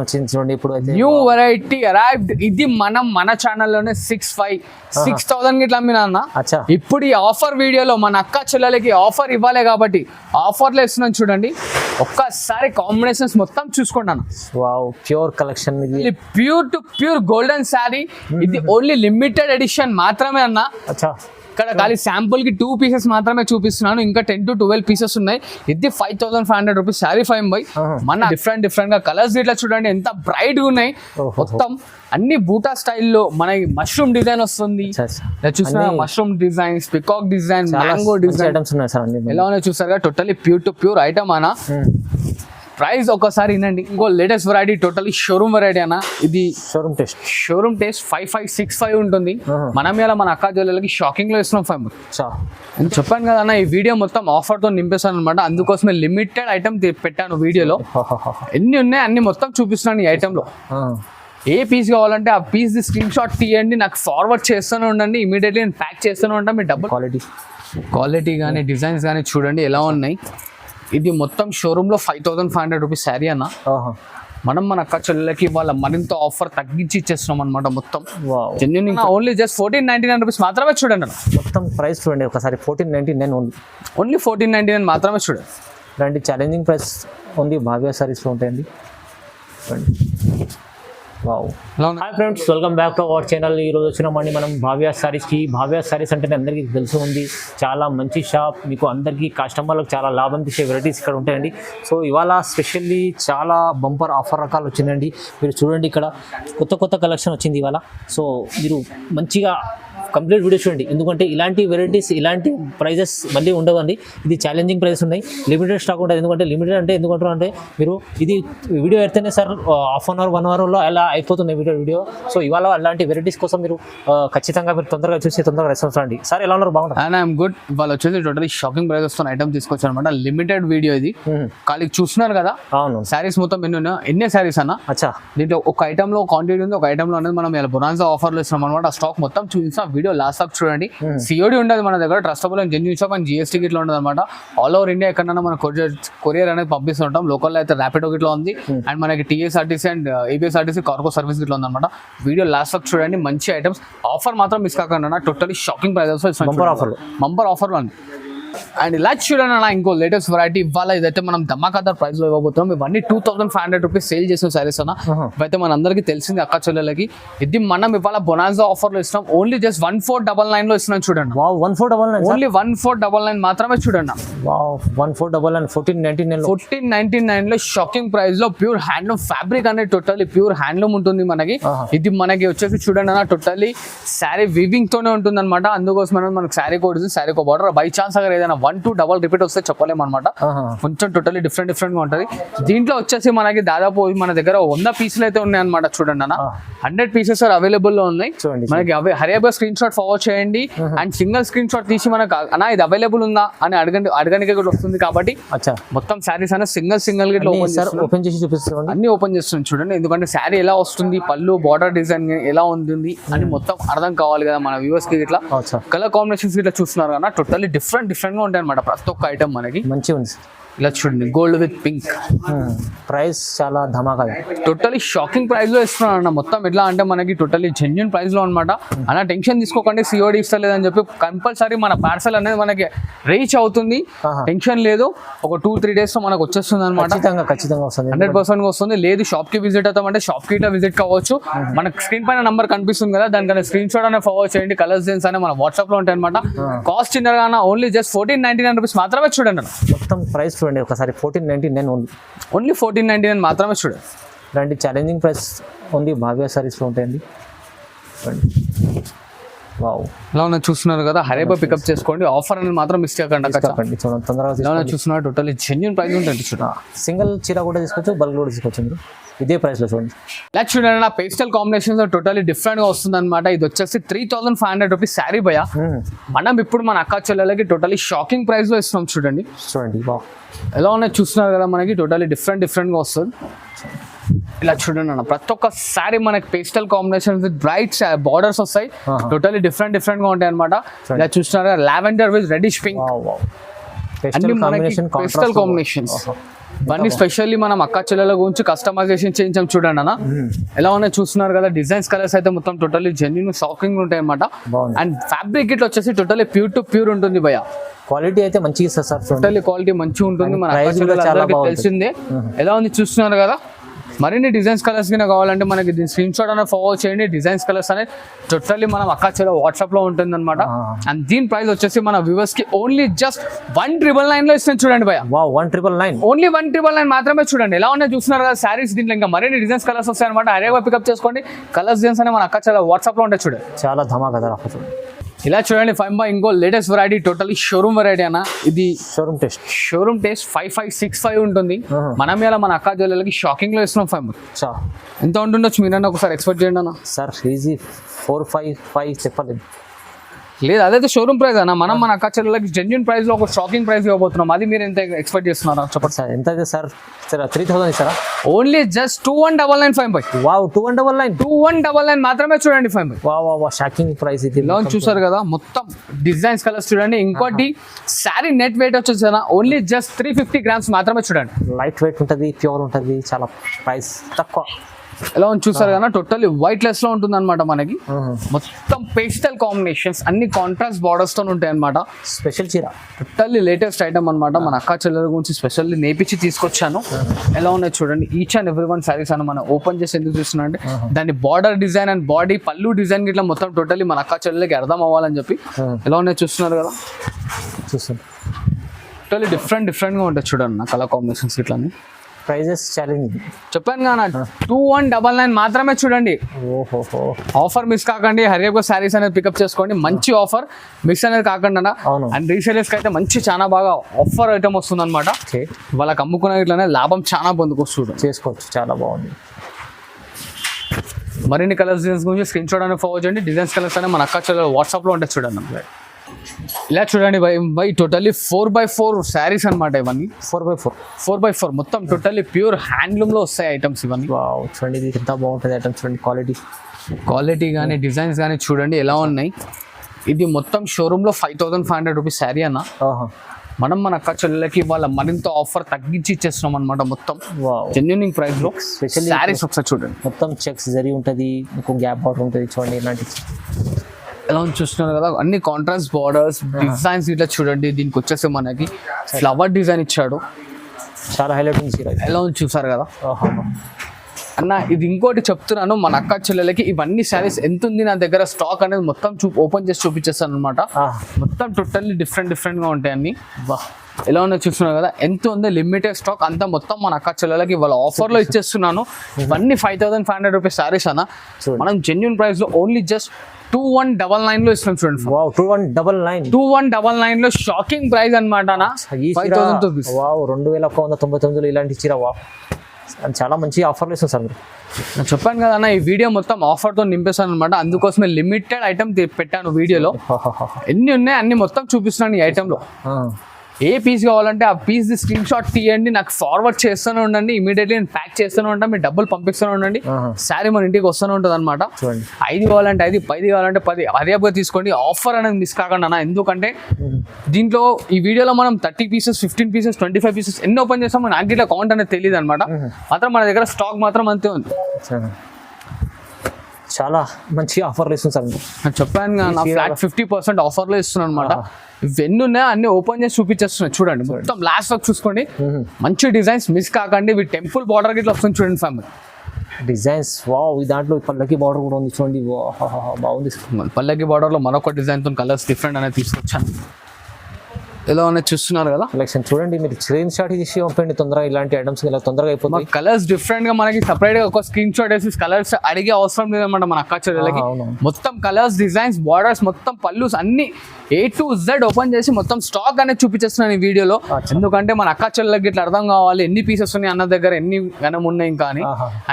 వచ్చింది చూడండి. ఇప్పుడు న్యూ వెరైటీ అరైవ్డ్. ఇది మన ఛానల్లోనే 6,000 ఇట్లా అమ్మినా అన్న. ఇప్పుడు ఈ ఆఫర్ వీడియోలో మన అక్క చెల్లెలకి ఆఫర్ ఇవ్వాలి కాబట్టి ఆఫర్లో ఇస్తున్నాను చూడండి. ఒక్కసారి కాంబినేషన్స్ మొత్తం చూసుకోండి అన్న. Wow, pure collection, pure to pure golden sari. ఇది ఓన్లీ లిమిటెడ్ ఎడిషన్ మాత్రమే అన్న. ఇక్కడ ఖాళీ శాంపుల్ కి 2 pieces మాత్రమే చూపిస్తున్నాను. ఇంకా 10 to 12 pieces ఉన్నాయి. ఇది 5,500 రూపీస్ శారీ 5 మన డిఫరెంట్ గా కలర్స్ ఇట్లా చూడండి ఎంత బ్రైట్ గా ఉన్నాయి. మొత్తం అన్ని బూటా స్టైల్లో మనకి మష్రూమ్ డిజైన్ వస్తుంది. చూసిన mushroom designs, peacock design, mango design ఎలా ఉన్నాయి చూసారుగా. Totally pure to pure item అన్న. ప్రైస్ ఒకసారి వినండి. ఇంకో latest variety totally showroom variety అన్న. ఇది షోరూమ్ టేస్ట్ 5565 ఉంటుంది. మనం ఇలా మన అక్క జ్యువెలర్కి షాకింగ్ లో ఇస్తున్నాం 5. చెప్పాను కదా అన్న, ఈ వీడియో మొత్తం ఆఫర్ తో నింపేస్తాను అనమాట. అందుకోసమే లిమిటెడ్ ఐటమ్ పెట్టాను వీడియోలో. ఎన్ని ఉన్నాయి అన్ని మొత్తం చూపిస్తున్నాను ఈ ఐటమ్ లో. ఏ పీస్ కావాలంటే ఆ పీస్ స్క్రీన్ షాట్ తీయండి, నాకు ఫార్వర్డ్ చేస్తూనే ఉండండి. ఇమీడియట్లీ నేను ప్యాక్ చేస్తూనే ఉంటాను. మీ డబ్బులు క్వాలిటీ కానీ డిజైన్స్ కానీ చూడండి ఎలా ఉన్నాయి. ఇది మొత్తం షోరూమ్ లో 5,500 రూపీస్ శారీ అన్న. మనం మన అక్క చెల్లెలకి వాళ్ళ మరింత ఆఫర్ తగ్గించి ఇచ్చేస్తున్నాం అనమాట. మొత్తం జెన్యూన్ ఓన్లీ జస్ట్ 1499 రూపీస్ మాత్రమే చూడండి అన్న. మొత్తం ప్రైస్ చూడండి ఒకసారి 1499 ఓన్లీ 1499 మాత్రమే చూడండి. రండి, ఛాలెంజింగ్ ప్రైస్ ఉంది. భావ్య సారీస్లో ఉంటాయండి. Hi friends, welcome back to our channel. ఈరోజు వచ్చినామండి మనం భావ్య సారీస్కి. భావ్య సారీస్ అంటే అందరికీ తెలిసి ఉంది, చాలా మంచి షాప్. మీకు అందరికీ కస్టమర్లకు చాలా లాభం తీసే వెరైటీస్ ఇక్కడ ఉంటాయండి. సో ఇవాళ స్పెషల్లీ చాలా బంపర్ ఆఫర్ రకాలు వచ్చిందండి. మీరు చూడండి, ఇక్కడ కొత్త కలెక్షన్ వచ్చింది ఇవాళ. సో మీరు మంచిగా కంప్లీట్ వీడియో చూడండి, ఎందుకంటే ఇలాంటి వెరైటీస్ ఇలాంటి ప్రైజెస్ మళ్ళీ ఉండవండి. ఇది ఛాలెంజింగ్ ప్రైజెస్ ఉన్నాయి, లిమిటెడ్ స్టాక్ ఉంటుంది. ఎందుకంటే లిమిటెడ్ అంటే ఎందుకంటే మీరు ఇది వీడియో పెడితేనే సార్ హాఫ్ అన్ అవర్ 1 అవర్లో అలా అయిపోతుంది వీడియో. సో ఇవాళ అలాంటి వెరైటీస్ కోసం మీరు ఖచ్చితంగా మీరు తొందరగా చూసి తొందరగా రెస్పాన్స్ రండి. సార్ ఎలా ఉన్నారు? బాగున్నారు. I'm good. వాళ్ళు వచ్చేసి టోటలీ షాకింగ్ ప్రైజెస్ తో ఐటమ్ తీసుకొచ్చారు అనమాట. లిమిటెడ్ వీడియో ఇది. ఖాళీ చూస్తున్నారు కదా. అవును, శారీస్ మొత్తం ఎన్ని శారీస్ అన్న. దీంట్లో ఒక ఐటమ్ లో క్వాంటిటీ ఉంది, ఒక ఐటమ్ లో అనేది మనం ఇలా బొనాన్సా ఆఫర్ లో ఇస్తున్నాం అనమాట. ఆ స్టాక్ మొత్తం చూపిస్తాం. వీడియో లాస్ట్ దాకా చూడండి. సిఓడి ఉండదు మన దగ్గర, trustable and genuine shop and GST గిట్లా ఉండదు అనమాట. ఆల్ ఓవర్ ఇండియా ఎక్కడన్నా మనం కొరియర్ అనేది పంపిస్తుంటాం. లోకల్లో అయితే ర్యాపిడో గిట్లా ఉంది, అండ్ మనకి TSRTC and APSRTC cargo service గిట్లా ఉందన్నమాట. వీడియో లాస్ట్ దాకా చూడండి. మంచి ఐటమ్స్, ఆఫర్ మాత్రం మిస్ కాకుండా totally shocking prizes bumper offer లో. అండ్ ఇలా చూడండి అన్న, ఇంకో లేటెస్ట్ వెరైటీ ఇవాళ ఇదైతే మనం ధమాకాదార్ ప్రైస్ లో ఇవ్వబోతున్నాం. ఇవన్నీ 2,500 రూపీస్ సేల్ చేసిన సారీస్ అన్న. ఇవైతే మన అందరికీ తెలిసింది అక్క చెల్లెలకి. ఇది మనం ఇవాళ బొనాన్సా ఆఫర్ లో ఇస్తున్నాం. ఓన్లీ జస్ట్ 1499 లో ఇస్తున్నాం చూడండి. 1499 ఓన్లీ 1499 మాత్రమే చూడండి. 1499 లో షాకింగ్ ప్రైస్ లో ప్యూర్ హ్యాండ్లూమ్ ఫ్యాబ్రిక్ అనేది టోటలీ ప్యూర్ హ్యాండ్లూమ్ ఉంటుంది మనకి. ఇది మనకి వచ్చేసి చూడండి అన్న, టోటలీ శారీ వీవింగ్ తోనే ఉంటుంది అనమాట. అందుకోసం మనకు శారీ కోడ్ శారీ కో బార్డర్. బై ఛాన్స్ అगर ఏదైనా 1-2 డబల్ రిపీట్ వస్తే చెప్పలేము అనమాట. కొంచెం టోటలీ డిఫరెంట్ గా ఉంటుంది. దీంట్లో వచ్చేసి మనకి దాదాపు మన దగ్గర 100 పీసులు అయితే ఉన్నాయి అనమాట. చూడండి అన్న, 100 పీసెస్ అవైలబుల్ లో ఉన్నాయి మనకి. హరియాబా స్క్రీన్ షాట్ ఫార్వర్డ్ చేయండి అండ్ సింగిల్ స్క్రీన్ షాట్ తీసి మనకు అన్న ఇది అవైలబుల్ ఉందా అని అడగడానికి కూడా వస్తుంది. కాబట్టి మొత్తం శారీస్ అనేది సింగిల్ గిట్లా ఓపెన్ చేసి చూపిస్తాం. అన్ని ఓపెన్ చేస్తుంది చూడండి, ఎందుకంటే శారీ ఎలా వస్తుంది, పళ్ళు బార్డర్ డిజైన్ ఎలా ఉంటుంది అని మొత్తం అర్థం కావాలి కదా మన వ్యూవర్స్ కి. ఇట్లా కలర్ కాంబినేషన్స్ ఇట్లా చూస్తున్నారు కదా, టోటల్లీ డిఫరెంట్ గా ఉంటాయి అనమాట. ప్రతి ఒక్క ఐటమ్ మనకి మంచిగా ఉంది. ఇలా చూడండి, గోల్డ్ విత్ పింక్. ప్రైస్ చాలా ధమాకా, టోటలీ షాకింగ్ ప్రైస్ లో ఇస్తున్నాను అన్న. మొత్తం ఎట్లా అంటే మనకి టోటలీ జెన్యూన్ ప్రైస్ లో అనమాట. అలా టెన్షన్ తీసుకోకండి, సిఓడి ఇస్తలేదని చెప్పి. కంపల్సరీ మన పార్సల్ అనేది మనకి రీచ్ అవుతుంది, టెన్షన్ లేదు. ఒక 2-3 days లో మనకు వచ్చేస్తుంది అనమాట. ఖచ్చితంగా వస్తుంది, 100% వస్తుంది. లేదు షాప్ కి విజిట్ అవుతామంటే షాప్ కి ఇట్లా విజిట్ కావచ్చు. మనకి స్క్రీన్ పైన నంబర్ కనిపిస్తుంది కదా, దానికన్నా స్క్రీన్ షాట్ అనేది ఫార్వర్డ్ చేయండి. కలర్స్ డిజైన్స్ అనే మన వాట్సాప్ లో ఉంటాయి అనమాట. కాస్ట్ చిన్నగా ఓన్లీ జస్ట్ 1499 రూపీస్ మాత్రమే చూడండి అన్న. మొత్తం ప్రైస్ చూడండి ఒకసారి 1499 ఓన్లీ 1499 మాత్రమే చూడండి. రండి, ఛాలెంజింగ్ ప్రైస్ ఉంది. భావ్య సారీస్లో ఉంటాయండి. ఇలా చూస్తున్నారు కదా, హరేబా పికప్ చేసుకోండి. ఆఫర్ అనేది మాత్రం మిస్ చేయకండి. తొందరగా చూస్తున్నారు, టోటల్లీ జెన్యూన్ ప్రైస్ ఉంటుంది. సింగిల్ చీర కూడా తీసుకోవచ్చు, బల్క్ కూడా తీసుకోవచ్చు మీరు ఇదే ప్రైస్ లో. చూడండి, ఇలా చూడండి నా పేస్టల్ కాంబినేషన్స్ టోటల్లీ డిఫరెంట్ గా వస్తుంది అనమాట. ఇది వచ్చేసి 3,500 రూపీస్ శారీ భయ. మనం ఇప్పుడు మన అక్క చెల్లెలకి టోటల్లీ షాకింగ్ ప్రైస్ లో ఇస్తున్నాం. చూడండి ఎలా ఉన్నాయి చూస్తున్నారు కదా, మనకి టోటల్లీ డిఫరెంట్ గా వస్తుంది. ఇలా చూడండి అన్న, ప్రతి ఒక్క శారీ మనకి pastel combination with bright borders వస్తాయి. టోటల్లీ డిఫరెంట్ గా ఉంటాయి అనమాట. ఇలా చూస్తున్నారు, లావెండర్ విత్ రెడిష్ పింక్, అన్ని మనకి పేస్టల్ కాంబినేషన్స్. ఇవన్నీ స్పెషల్లీ మనం అక్క చెల్లెల గురించి కస్టమైజేషన్ చేయించాం చూడండి అన్న. ఎలా ఉన్నాయి చూస్తున్నారు కదా, డిజైన్స్ కలర్స్ అయితే మొత్తం టోటల్లీ జెన్యూన్ షాకింగ్ ఉంటాయి అనమాట. అండ్ ఫ్యాబ్రిక్ ఇట్లా వచ్చేసి టోటల్లీ ప్యూర్ టు ప్యూర్ ఉంటుంది భయ్య. క్వాలిటీ అయితే మంచిగా ఇస్తారు సార్. టోటల్లీ క్వాలిటీ మంచిగా ఉంటుంది, మన అక్క చెల్లెలకి తెలిసిందే. ఎలా ఉంది చూస్తున్నారు కదా. మరిన్ని డిజైన్స్ కలర్స్ కింద కావాలంటే మనకి దీని స్క్రీన్ షాట్ అనేది ఫార్వర్డ్ చేయండి. డిజైన్స్ కలర్స్ అనేది టోటల్లీ మనం అక్క చెల్లె వాట్సాప్ లో ఉంటుంది అనమాట. అండ్ దీని ప్రైస్ వచ్చేసి మన వ్యూవర్స్ కి ఓన్లీ జస్ట్ 1999 లో ఇస్తాను చూడండి భయ్య. 1999 ఓన్లీ 1999 మాత్రమే చూడండి. ఎలా ఉన్నాయి చూస్తున్నారు కదా శారీస్. దీంట్లో ఇంకా మరిన్ని డిజైన్స్ కలర్స్ వస్తాయి అనమాట. హరిగా పికప్ చేసుకోండి. కలర్స్ డిజైన్స్ అనేవి మన అక్క చెల్లె వాట్సాప్ లో ఉంటాయి చూడండి. చాలా ధమాకా ధర. ఇలా చూడండి 5 ఇంకో latest variety, totally showroom variety అన్న. ఇది షోరూమ్ టేస్ట్ 5565 ఉంటుంది. మనం ఇలా మన అక్క జ్యువెలర్కి షాకింగ్ లో ఇస్తున్నాం 5. ఎంత ఉంటుండొచ్చు మీరన్నా ఒకసారి ఎక్స్పెక్ట్ చేయండి అన్న. సార్ ఈజీ 455 చెప్పలేదు. లేదు అదైతే షోరూమ్ ప్రైస్ అన్న. మనం మన అక్క చెల్లెలకి జెన్యూన్ ప్రైస్ లో ఒక షాకింగ్ ప్రైస్ ఇవ్వబోతున్నాం. అది మీరు ఎంత ఎక్స్పెక్ట్ చేస్తున్నారా చెప్పండి సార్. ఎంత అయితే సార్ 3000 ఇస్తారా? Only just 2199. వావ్ 2199 మాత్రమే చూడండి 5. వావ్ షాకింగ్ ప్రైస్ ఇది. లాంచ్ చూసారు కదా, మొత్తం డిజైన్స్ కలర్స్ చూడండి. ఇంకోటి శారీ నెట్ వెయిట్ వచ్చేసి ఓన్లీ జస్ట్ 350 grams మాత్రమే చూడండి. లైట్ వెయిట్ ఉంటుంది, ప్యూర్ ఉంటుంది, చాలా ప్రైస్ తక్కువ. ఎలా ఉంది చూసారు కదా, టోటల్లీ వైట్ లెస్ లో ఉంటుంది అనమాట. మనకి మొత్తం పేస్టల్ కాంబినేషన్స్, అన్ని కాంట్రాస్ట్ బార్డర్స్ తో ఉంటాయి అనమాట. స్పెషల్ చీర టోటల్లీ లేటెస్ట్ ఐటమ్ అనమాట. మన అక్క చెల్లెల గురించి స్పెషల్లీ నేర్పించి తీసుకొచ్చాను. ఎలా ఉన్నాయి చూడండి. Each and every one saris అని మనం ఓపెన్ చేసి ఎందుకు చూస్తున్నా అంటే దాని బార్డర్ డిజైన్ అండ్ బాడీ పళ్ళు డిజైన్ ఇట్లా మొత్తం టోటల్లీ మన అక్క చెల్లెలకి అర్థం అవ్వాలని చెప్పి ఎలా ఉన్నాయి చూస్తున్నారు కదా. చూస్తాను టోటల్లీ డిఫరెంట్ గా ఉంటుంది చూడండి నా కలర్ కాంబినేషన్స్ ఇట్లానే. ప్రైజెస్ ఛాలెంజ్ చెప్పాను కదా 2199 మాత్రమే చూడండి. ఓహో ఆఫర్ మిస్ కాకండి. హరిగా శారీస్ అనేది పికప్ చేసుకోండి. మంచి ఆఫర్ మిస్ అనేది కాకుండా. అండ్ రీసేలర్స్ కి అయితే మంచి చాలా బాగా ఆఫర్ ఐటమ్ వస్తుంది అనమాట. వాళ్ళకి అమ్ముకునే ఇట్లానే లాభం చాలా పొందుకోవచ్చు చేసుకోవచ్చు. చాలా బాగుంది. మరిన్ని కలర్స్ డిజైన్స్ గురించి స్క్రీన్ షాట్ అనేది ఫార్వర్డ్ చేయండి. డిజైన్స్ కలర్స్ అనేది మన అక్క చెల్లెలు వాట్సాప్ లో ఉంటాయి చూడండి. ఇలా చూడండి బై టోటల్లీ 4x4 శారీస్ అనమాట. ఇవన్నీ 4x4 మొత్తం టోటల్లీ ప్యూర్ హ్యాండ్లూమ్ లో వస్తాయి ఐటమ్స్ ఇవన్నీ. చూడండి ఇది ఎంత బాగుంటుంది ఐటమ్స్. చూడండి క్వాలిటీ కానీ డిజైన్స్ కానీ చూడండి ఎలా ఉన్నాయి. ఇది మొత్తం షోరూమ్ లో 5500 రూపీస్ శారీ అన్న. మనం మన అక్క చెల్లెలకి వాళ్ళ మరింత ఆఫర్ తగ్గించి ఇచ్చేస్తున్నాం అనమాట. మొత్తం జెన్యూనింగ్ ప్రైస్ లో శారీస్ ఒకసారి చూడండి. మొత్తం చెక్స్ జరిగి ఉంటుంది, ఇంకో గ్యాప్ బార్డర్ ఉంటుంది. చూడండి ఇలాంటి ఎలా చూస్తున్నారు కదా, అన్ని కాంట్రాస్ట్ బార్డర్స్ డిజైన్స్ ఇట్లా చూడండి. దీనికి వచ్చేసి మనకి ఫ్లవర్ డిజైన్ ఇచ్చాడు, చాలా హైలైట్ ఉంది. ఎలా చూసారు కదా అన్న. ఇది ఇంకోటి చెప్తున్నాను, మన అక్క చెల్లెలకి ఇవన్నీ శారీస్ ఎంత ఉంది నా దగ్గర స్టాక్ అనేది మొత్తం ఓపెన్ చేసి చూపించేస్తాను అనమాట. మొత్తం టోటల్లీ డిఫరెంట్ గా ఉంటాయి అన్ని. ఎలా ఉన్నా చూస్తున్నారు కదా, ఎంత ఉందో లిమిటెడ్ స్టాక్ అంతా మొత్తం మన అక్క చెల్లెలకి ఇవాళ ఆఫర్ లో ఇచ్చేస్తున్నాను. ఇవన్నీ 5500 రూపీస్ శారీస్ అన్న. మనం జెన్యూన్ ప్రైస్ లో ఓన్లీ జస్ట్ 2199 లో ఇస్తున్నాం చూడండి. 2199 లో షాకింగ్ ప్రైస్ అనమాట. 5000 రూపీస్. 2199 ఇలాంటి చీర చాలా మంచి ఆఫర్లు ఇస్తాం సార్. నేను చెప్పాను కదా అన్న, ఈ వీడియో మొత్తం ఆఫర్ తో నింపేస్తాను అనమాట. అందుకోసమే లిమిటెడ్ ఐటమ్ పెట్టాను వీడియోలో. ఎన్ని ఉన్నాయి అన్ని మొత్తం చూపిస్తున్నాను ఈ ఐటమ్ లో. ఏ పీస్ కావాలంటే ఆ పీస్ స్క్రీన్ షాట్ తీయండి, నాకు ఫార్వర్డ్ చేస్తూనే ఉండండి. ఇమీడియట్లీ నేను ప్యాక్ చేస్తూనే ఉంటాను, మీరు డబ్బులు పంపిస్తూనే ఉండండి. శారీ మన ఇంటికి వస్తూనే ఉంటుంది అనమాట. 5 కావాలంటే 5, 10 కావాలంటే 10 అదేగా తీసుకోండి. ఆఫర్ అనేది మిస్ కాకండి అన్న. ఎందుకంటే దీంట్లో ఈ వీడియోలో మనం 30 పీసెస్, 15 పీసెస్, 25 పీసెస్ ఎన్ని ఓపెన్ చేస్తామో నాకు ఇట్లా కౌంట్ అనేది తెలియదు అనమాట. మాత్రం మన దగ్గర స్టాక్ మాత్రం అంతే ఉంది. చాలా మంచి ఆఫర్లు ఇస్తుంది సార్. నేను చెప్పాను నా ఫ్లాట్ 50% ఆఫర్లో ఇస్తున్నాను అనమాట. ఇవన్నీ ఉన్నాయో అన్ని ఓపెన్ చేసి చూపించేస్తున్నాయి చూడండి. మొత్తం లాస్ట్ వరకు చూసుకోండి. మంచి డిజైన్స్ మిస్ కాకండి. ఇవి టెంపుల్ బార్డర్ ఇట్లా వస్తుంది చూడండి ఫ్యామిలీ డిజైన్స్. దాంట్లో పల్లకి బార్డర్ కూడా ఉంది చూడండి. బాగుంది. పల్లకి బార్డర్ లో మరొక డిజైన్ తో కలర్స్ డిఫరెంట్ అనేది తీసుకొచ్చాను. ఎలా ఉన్నాయి చూస్తున్నారు కదా. కలెక్షన్ చూడండి, మీరు స్క్రీన్ షాట్ తీసి పంపండి తొందరగా. ఇలాంటి ఐటమ్స్ ఇలా తొందరగా అయిపోతుంది. కలర్స్ డిఫరెంట్ గా మనకి సపరేట్ గా ఒక స్క్రీన్ షాట్ వేసి కలర్స్ అడిగే అవసరం లేదన్నమాట మన అక్క చెల్లెలకి. మొత్తం కలర్స్, డిజైన్స్, బార్డర్స్, మొత్తం పళ్ళుస్ అన్ని A to Z ఓపెన్ చేసి మొత్తం స్టాక్ అనేది చూపించేస్తున్నాను ఈ వీడియోలో. ఎందుకంటే మన అక్క చెల్లెలకి ఇట్లా అర్థం కావాలి ఎన్ని పీసెస్ ఉన్నాయి అన్న దగ్గర, ఎన్ని గనం ఉన్నాయి ఇంకా అని.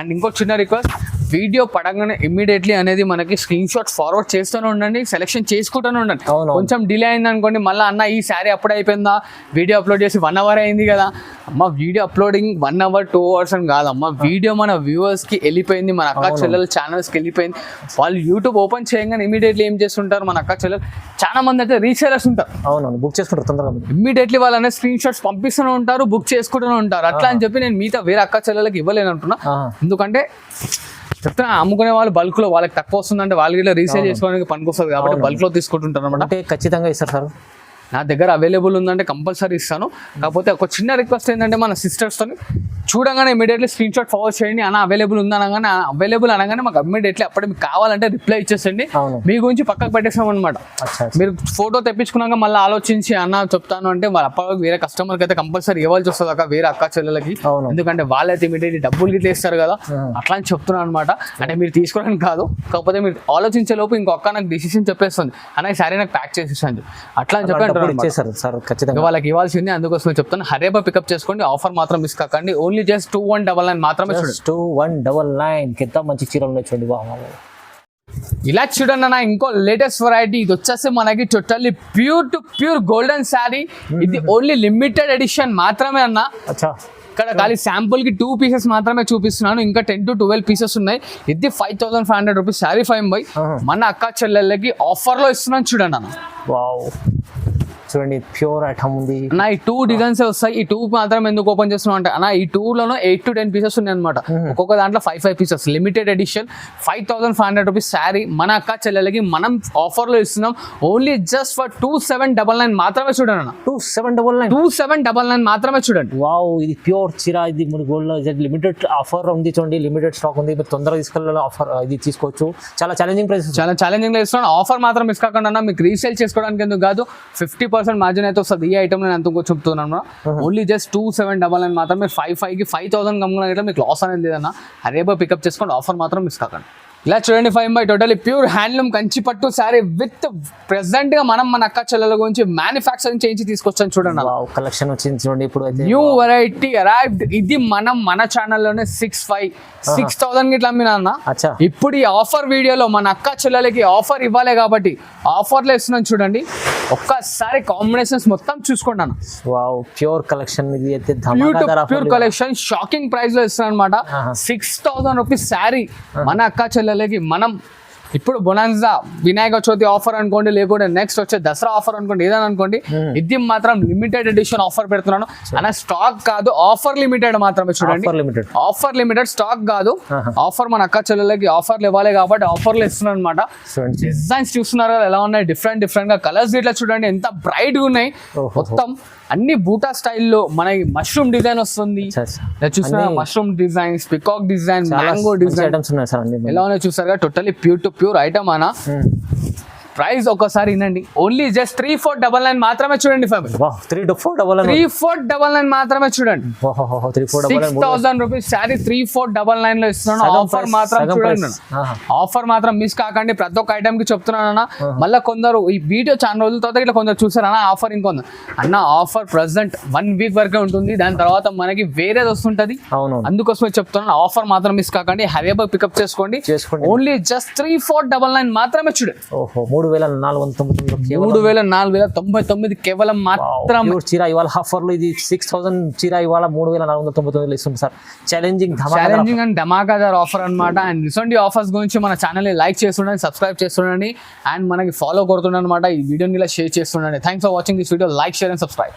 అండ్ ఇంకో చిన్న రిక్వెస్ట్, వీడియో పడంగానే ఇమ్మీడియట్లీ అనేది మనకి స్క్రీన్ షాట్ ఫార్వర్డ్ చేస్తూనే ఉండండి, సెలెక్షన్ చేసుకుంటూనే ఉండండి. కొంచెం డిలే అయింది అనుకోండి, మళ్ళీ అన్న ఈ శారీ అప్పుడే అయిపోయిందా, వీడియో అప్లోడ్ చేసి 1 hour అయింది కదా. అమ్మ వీడియో అప్లోడింగ్ 1 hour 2 hours అని కాదమ్మ, వీడియో మన వ్యూవర్స్కి వెళ్ళిపోయింది, మన అక్క చెల్లెల ఛానల్స్కి వెళ్ళిపోయింది. వాళ్ళు యూట్యూబ్ ఓపెన్ చేయగానే ఇమీడియట్లీ ఏం చేస్తుంటారు, మన అక్క చెల్లెలు చాలా మంది అయితే రీసేలర్స్ ఉంటారు. అవునవును, బుక్ చేసుకుంటారు తొందరగా. ఇమ్మీడియట్లీ వాళ్ళనే స్క్రీన్ షాట్స్ పంపిస్తూనే ఉంటారు, బుక్ చేసుకుంటూనే ఉంటారు. అట్లా అని చెప్పి నేను మిగతా వేరే అక్క చెల్లెలకి ఇవ్వలేను అంటున్నా. ఎందుకంటే చెప్తున్నా, అమ్ముకునే వాళ్ళు బల్క్ లో వాళ్ళకి తక్కువ వస్తుందంటే వాళ్ళకి ఇట్లా రీసేల్ చేసుకోవడానికి పనికొస్తుంది కాబట్టి బల్క్ లో తీసుకుంటుంటారు అనమాట. అంటే ఖచ్చితంగా ఇస్తారు సార్, నా దగ్గర అవైలబుల్ ఉందంటే కంపల్సరీ ఇస్తాను. కాకపోతే ఒక చిన్న రిక్వెస్ట్ ఏంటంటే మన సిస్టర్స్తో చూడగానే ఇమీడియట్లీ స్క్రీన్ షాట్ ఫార్వర్డ్ చేయండి. అన్న అవైలబుల్ ఉందనగానే, అవైలబుల్ అనగానే మాకు ఇమీడియట్లీ అప్పుడు మీకు కావాలంటే రిప్లై ఇచ్చేసండి. మీ గురించి పక్కకు పెట్టేసాం అనమాట. మీరు ఫోటో తెప్పించుకున్నాక మళ్ళీ ఆలోచించి అన్న చెప్తాను అంటే వాళ్ళ అప్పటికి వేరే కస్టమర్కి అయితే కంపల్సరీ ఇవ్వాల్సి వస్తుంది అక్క, వేరే అక్క చెల్లెలకి. ఎందుకంటే వాళ్ళైతే ఇమీడియట్లీ డబ్బులు గిట్ల ఇస్తారు కదా, అట్లా అని చెప్తున్నాను అనమాట. అంటే మీరు తీసుకోవడానికి కాదు, కాకపోతే మీరు ఆలోచించే లోపు ఇంకో అక్క నాకు డిసిషన్ చెప్పేస్తుంది, అన్న ఈ సారీ నాకు ప్యాక్ చేసేసాను అట్లా అని చెప్పి వాళ్ళకి ఇవ్వాల్సింది. అందుకోసమే చెప్తాను, హరేబా పికప్ చేసుకోండి, ఆఫర్ మాత్రం మిస్ కాకండి. ఓన్లీ జస్ట్ 2199 మాత్రమే చూడండి. 2199 ఎంత మంచి చీరలు ఉన్నాయి చూడండి. ఇలా చూడండి అన్న, ఇంకో లేటెస్ట్ వెరైటీ. ఇది వచ్చేసి మనకి totally pure to pure golden sari. ఇది ఓన్లీ లిమిటెడ్ ఎడిషన్ మాత్రమే అన్న. ఇక్కడ ఖాళీ శాంపుల్ కి 2 pieces మాత్రమే చూపిస్తున్నాను, ఇంకా 10 to 12 pieces ఉన్నాయి. ఇది 5500 రూపీస్ శారీ 5 మన అక్క చెల్లెళ్ళకి ఆఫర్ లో ఇస్తున్నాను చూడండి అన్న. వావ్, చూడండి ప్యూర్ ఐటమ్ ఉంది అన్న. ఈ 2 డిజైన్స్ వస్తాయి, ఈ 2 మాత్రం ఎందుకు ఓపెన్ చేస్తున్నాం అంటే అన్న, ఈ 2లోనూ 8 to 10 pieces ఉన్నాయి అనమాట. ఒక్కొక్క దాంట్లో 5 pieces limited edition. 5500 rupees sari మన అక్క చెల్లెలకి మనం ఆఫర్ లో ఇస్తున్నాం. ఓన్లీ జస్ట్ ఫర్ 2799 మాత్రమే చూడండి అన్న. 2799 మాత్రమే చూడండి. వావ్, ఇది ప్యూర్ చీర. ఇది మన గోల్డ్ లో లిమిటెడ్ ఆఫర్ ఉంది చూడండి, లిమిటెడ్ స్టాక్ ఉంది. మీరు తొందరగా తీసుకెళ్ళాలి, ఆఫర్ ఇది తీసుకోవచ్చు. చాలా ఛాలెంజింగ్ ప్రైస్, చాలా ఛాలెంజింగ్ లో ఇస్తున్నాను. ఆఫర్ మాత్రం మిస్ కాకుండా అన్న, మీకు రీసేల్ చేసుకోవడానికి ఎందుకు కాదు, 50% మార్జిన్ అయితే వస్తుంది. ఈ ఐటమ్ నేను ఎంతకు చెప్తున్నాను. ఓన్లీ జస్ట్ 2799 మాత్రమే. 55కి 5000 కమ్ముకున్న మీకు లాస్ అనేది లేదన్న. హరేబా పికప్ చేసుకోండి, ఆఫర్ మాత్రం మిస్ కాకండి. ఇలా చూడండి 5 టోటలీ ప్యూర్ హ్యాండ్లూమ్ కంచి పట్టు శారీ విత్ ప్రెసెంట్ గా మనం మన అక్క చెల్లెల గురించి మ్యానుఫ్యాక్చరింగ్ చేయించి తీసుకొచ్చాను చూడండి. కలెక్షన్ వచ్చింది చూడండి, ఇప్పుడు న్యూ వెరైటీ అరైవ్డ్. ఇది మనం మన ఛానల్లోనే 6000 ఇట్లా అమ్మినా అన్న. ఇప్పుడు ఈ ఆఫర్ వీడియోలో మన అక్క చెల్లెలకి ఆఫర్ ఇవ్వాలి కాబట్టి ఆఫర్ లో ఇస్తున్నాను చూడండి. ఒక్కసారి కాంబినేషన్స్ మొత్తం చూసుకోండి అన్న. Wow, pure collection. ఇది అయితే ప్యూర్ కలెక్షన్ షాకింగ్ ప్రైస్ లో ఇస్తున్నాను అనమాట. 6000 రూపీస్ శారీ మన అక్క చెల్లెలకి మనం ఇప్పుడు బొనాన్జా వినాయక చవితి ఆఫర్ అనుకోండి, లేకుంటే నెక్స్ట్ వచ్చే దసరా ఆఫర్ అనుకోండి, ఏదైనా అనుకోండి, ఇది మాత్రం లిమిటెడ్ ఎడిషన్ ఆఫర్ పెడుతున్నాను అన్న. స్టాక్ కాదు, ఆఫర్ లిమిటెడ్ మాత్రమే చూడండి. ఆఫర్ లిమిటెడ్, స్టాక్ కాదు. ఆఫర్ మన అక్క చెల్లెలకి ఆఫర్లు ఇవ్వాలి కాబట్టి ఆఫర్లు ఇస్తున్నాను అనమాట. డిజైన్స్ చూస్తున్నారు కదా ఎలా ఉన్నాయి, డిఫరెంట్ గా కలర్స్ ఇట్లా చూడండి ఎంత బ్రైట్ గా ఉన్నాయి. మొత్తం అన్ని బూటా స్టైల్లో మనకి మష్రూమ్ డిజైన్ వస్తుంది. చూస్తున్నా mushroom designs, peacock design, mango design ఎలా ఉన్నాయి చూసారుగా. Totally pure to pure item అన్న. ప్రైస్ ఒకసారి వినండి, ఓన్లీ జస్ట్ 3499 మాత్రమే చూడండి. 3499 మాత్రమే చూడండి. 6000 రూపీస్ శారీ 3499 లో ఇస్తున్నాను. ఆఫర్ మాత్రం చూడండి, ఆఫర్ మాత్రం మిస్ కాకండి. ప్రతి ఒక్క ఐటమ్ కి చెప్తున్నాను అన్న. మళ్ళీ కొందరు ఈ వీడియో చాలా రోజుల తర్వాత ఇట్లా కొందరు చూసారు అన్న ఆఫర్ ఇంకొందరు అన్న. ఆఫర్ ప్రెసెంట్ 1 week వరకే ఉంటుంది, దాని తర్వాత మనకి వేరేది వస్తుంటది. అందుకోసమే చెప్తున్నాను, ఆఫర్ మాత్రం మిస్ కాకండి. హరేబా పికప్ చేసుకోండి. ఓన్లీ జస్ట్ 3499 మాత్రమే చూడండి. 3499 కేవలం మాత్రం చీర ఇవాళ ఆఫర్ లో. ఇది 6000 చీర ఇవాళ 3499 ఇస్తుంది సార్. ఛాలెంజింగ్ అండ్ ధమాకాదార్ ఆఫర్ అనమాట. అండ్ ఇటువంటి ఆఫర్స్ గురించి మన ఛానల్ లైక్ చేస్తుండండి, సబ్స్క్రైబ్ చేస్తుండండి, అండ్ మనకి ఫాలో కొడుతుండండి అనమాట. ఈ వీడియోని ఇలా షేర్ చేస్తుండండి. Thanks for watching this video. Like, share and subscribe.